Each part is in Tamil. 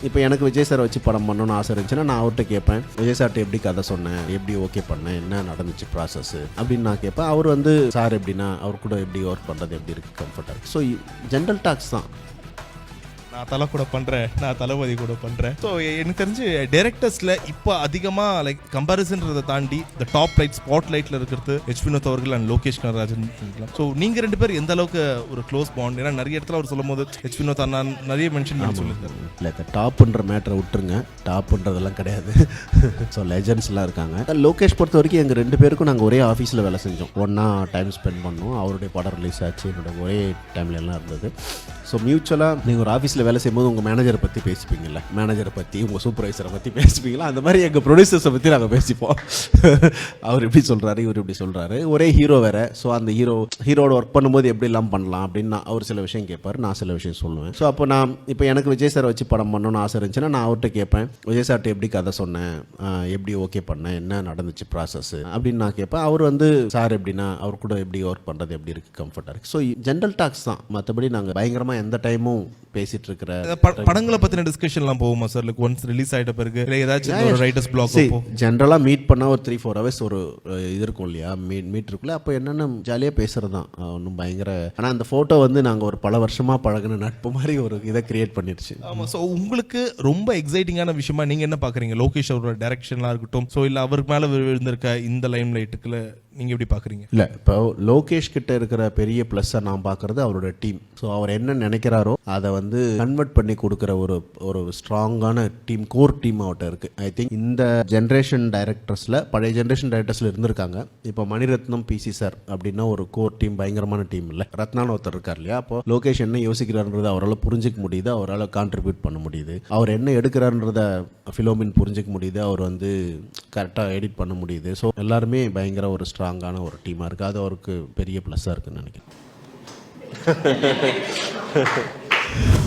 இப்போ எனக்கு விஜய் சார் வச்சு படம் பண்ணணும்னு ஆசை இருந்துச்சுன்னா நான் அவர்கிட்ட கேட்பேன், விஜய் சார்ட்ட எப்படி கதை சொன்னேன், எப்படி ஓகே பண்ணேன், என்ன நடந்துச்சு ப்ராசஸ் அப்படின்னு நான் கேட்பேன். அவர் வந்து சார் எப்படின்னா அவர் கூட எப்படி ஒர்க் பண்ணுறது எப்படி இருக்குது, கம்ஃபர்ட்டாக இருக்குது. ஸோ ஜென்ரல் டாக்ஸ் தான். நான் தலை கூட பண்ணுறேன், நான் தளபதி கூட பண்ணுறேன். ஸோ எனக்கு தெரிஞ்சு டைரக்டர்ஸில் இப்போ அதிகமாக லைக் கம்பேரிசன்றதை தாண்டி இந்த டாப் லைட் ஸ்பாட் லைட்டில் இருக்கிறது ஹெச் வினோத் அவர்கள் அண்ட் லோகேஷ் கனகராஜன். ஸோ நீங்கள் ரெண்டு பேர் எந்த அளவுக்கு ஒரு க்ளோஸ் பாண்ட்? ஏன்னா நிறைய இடத்துல அவர் சொல்லும் போது ஹெச் வினோத் அண்ணா நிறைய மென்ஷன் பண்ணி சொல்லியிருக்காரு. இல்லை, இந்த டாப்ன்ற மேட்டரை விட்டுருங்க, டாப்ன்றதெல்லாம் கிடையாது. ஸோ லெஜண்ட்ஸ்லாம் இருக்காங்க. லோகேஷ் பொறுத்த வரைக்கும் எங்கள் ரெண்டு பேருக்கும் நாங்கள் ஒரே ஆஃபீஸில் வேலை செஞ்சோம், ஒன்றா டைம் ஸ்பெண்ட் பண்ணோம். அவருடைய படம் ரிலீஸ் ஆச்சு, என்னோட ஒரே டைம்ல எல்லாம் இருந்தது. ஸோ மியூச்சுவலாக நீங்கள் ஒரு ஆஃபீஸில் வேலை செய்யும்போது உங்கள் மேனேஜரை பற்றி பேசிப்பீங்கல்ல, மேனேஜரை பற்றி உங்கள் சூப்பர்வைசரை பற்றி பேசிப்பீங்களா, அந்த மாதிரி எங்கள் ப்ரொடியூசர்ஸை பற்றி நாங்கள் பேசிப்போம். அவர் இப்படி சொல்கிறாரு, இவர் இப்படி சொல்கிறாரு. ஒரே ஹீரோ வேறு. ஸோ அந்த ஹீரோட ஒர்க் பண்ணும்போது எப்படிலாம் பண்ணலாம் அப்படின்னு அவர் சில விஷயம் கேட்பார், நான் சில விஷயம் சொல்லுவேன். ஸோ அப்போ இப்போ எனக்கு விஜய் சார் வச்சு படம் பண்ணணும்னு ஆசை இருந்துச்சுன்னா நான் அவர்கிட்ட கேட்பேன், விஜய் சார்ட்ட எப்படி கதை சொன்னேன், எப்படி ஓகே பண்ணேன், என்ன நடந்துச்சு ப்ராசஸ் அப்படின்னு நான் கேட்பேன். அவர் வந்து சார் எப்படின்னா அவர் கூட எப்படி ஒர்க் பண்ணுறது எப்படி இருக்குது, கம்ஃபர்ட்டாக இருக்குது. ஸோ ஜென்ரல் டாக்ஸ் தான். மற்றபடி நாங்கள் பயங்கரமாக எந்த டைமும் பேசிட்டு இருக்கிற படங்களை பத்தின டிஸ்கஷன்லாம் போகுமா சார்? லைக் ஒன்ஸ் ரிலீஸ் ஆயிட்ட பிறகு இல்லை ஏதாச்சும் ஒரு ரைட்டர்ஸ் பிளாக் ஜென்ரலாக மீட் பண்ணால் ஒரு 3-4 ஹவர்ஸ் ஒரு இது இருக்கும் இல்லையா, மீட் இருக்குல்ல, அப்போ என்னென்ன ஜாலியாக பேசுகிறது தான். ஒன்றும் பயங்கர. ஆனால் அந்த ஃபோட்டோ வந்து நாங்கள் ஒரு பல வருஷமாக பழகின நட்பு மாதிரி ஒரு இதை கிரியேட் பண்ணிடுச்சு. ஆமாம். ஸோ உங்களுக்கு ரொம்ப எக்ஸைட்டிங்கான விஷயமா நீங்கள் என்ன பார்க்குறீங்க? லோகேஷ் அவரோட டைரக்ஷன்லாம் இருக்கட்டும், ஸோ இல்லை அவருக்கு மேலே விழுந்திருக்க இந்த லைம் லைட்டுக்குள்ள நீங்கள் எப்படி பார்க்குறீங்க? இல்லை, இப்போ லோகேஷ் கிட்ட இருக்கிற பெரிய ப்ளஸ்ஸை நான் பார்க்குறது அவரோட டீம். ஸோ அவர் என்ன நினைக்கிறாரோ அதை வந்து கன்வெர்ட் பண்ணி கொடுக்குற ஒரு ஸ்ட்ராங்கான டீம், கோர் டீம் அவர்கிட்ட இருக்குது. ஐ திங்க் இந்த ஜென்ரேஷன் டைரக்டர்ஸில், பழைய ஜென்ரேஷன் டைரக்டர்ஸில் இருந்திருக்காங்க. இப்போ மணிரத்னம், பிசி சார் அப்படின்னா ஒரு கோர் டீம், பயங்கரமான டீம் இல்லை. ரத்னான்னு ஒருத்தர் இருக்கார் இல்லையா, அப்போ லோகேஷ் என்ன யோசிக்கிறாருன்றதை அவரால் புரிஞ்சிக்க முடியுது, அவரால் கான்ட்ரிபியூட் பண்ண முடியுது. அவர் என்ன எடுக்கிறாருன்றத ஃபிலோமின் புரிஞ்சிக்க முடியுது, அவர் வந்து கரெக்டாக எடிட் பண்ண முடியுது. ஸோ எல்லாருமே பயங்கர ஒரு ஸ்ட்ராங்கான ஒரு டீமாக இருக்குது. அது அவருக்கு பெரிய ப்ளஸ்ஸாக இருக்குன்னு நினைக்கிறேன்.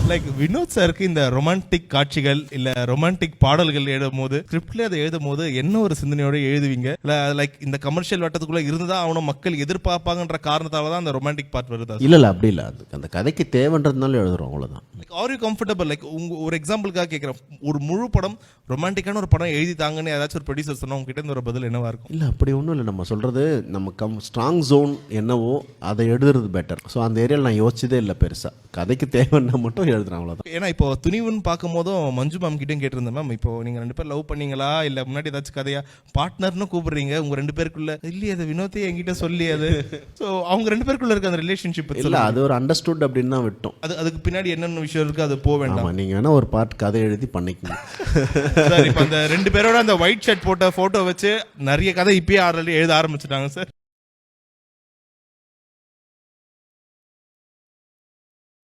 லைக் வினோத் சாருக்கு இந்த ரொமான்டிக் காட்சிகள் இல்ல ரொமான்டிக் பாடல்கள் எழுதும் போது, ஸ்கிரிப்ட்ல அதை எழுதும் போது என்ன ஒரு சிந்தனையோட எழுதுவீங்க? இல்ல லைக் இந்த கமர்ஷியல் வட்டத்துக்குள்ள இருந்துதான் அவனும் மக்கள் எதிர்பார்ப்பாங்கன்ற காரணத்தால தான் அந்த ரொமான்டிக் பார்ட் வருதா? இல்லை அப்படி இல்லை, அது அந்த கதைக்கு தேவைன்றதுனால எழுதுறோம், அவ்வளோதான். Like are you comfortable? Like ஒரு எக்ஸாம்பிளுக்காக கேட்குறேன், ஒரு முழு படம் ரொமான்டிக்கான ஒரு படம் எழுதி தாங்கன்னு ஏதாச்சும் ஒரு ப்ரொடியூசர் சொன்னா உங்ககிட்ட இருந்து ஒரு பதில் என்னவா இருக்கும்? இல்லை அப்படி ஒன்றும் இல்லை. நம்ம சொல்கிறது நம்ம ஸ்ட்ராங் ஜோன் என்னவோ அதை எழுதுறது பெட்டர். ஸோ அந்த ஏரியாவில் நான் யோசிச்சதே இல்லை பெருசாக, கதைக்கு தேவைன்னா மட்டும் எழுதுறேன், அவ்வளோதான். ஏன்னா இப்போ துணிவுன்னு பார்க்கும் போதும் மஞ்சு மேம் கிட்டே கேட்டிருந்தேன், மேம் இப்போ நீங்கள் ரெண்டு பேர் லவ் பண்ணீங்களா இல்லை முன்னாடி ஏதாச்சும் கதையா, பார்ட்னர்னு கூப்பிடுறீங்க உங்கள் ரெண்டு பேருக்குள்ள, இல்லையே அது வினோத்தையே என்கிட்ட சொல்லி அது. ஸோ அவங்க ரெண்டு பேருக்குள்ள இருக்க அந்த ரிலேஷன்ஷிப் இல்லை, அது ஒரு அண்டர்ஸ்டுட் அப்படின்னு தான் விட்டோம். அதுக்கு பின்னாடி என்னென்ன விஷயம் இருக்குது அது போக வேண்டாம். நீங்கள் வேணால் ஒரு பார்ட் கதை எழுதி பண்ணிக்கணும். சார் இப்போ அந்த ரெண்டு பேரோட அந்த ஒயிட் ஷர்ட் போட்ட ஃபோட்டோ வச்சு நிறைய கதை இப்பயே ஆல்ரெடி எழுத ஆரம்பிச்சிட்டாங்க சார்.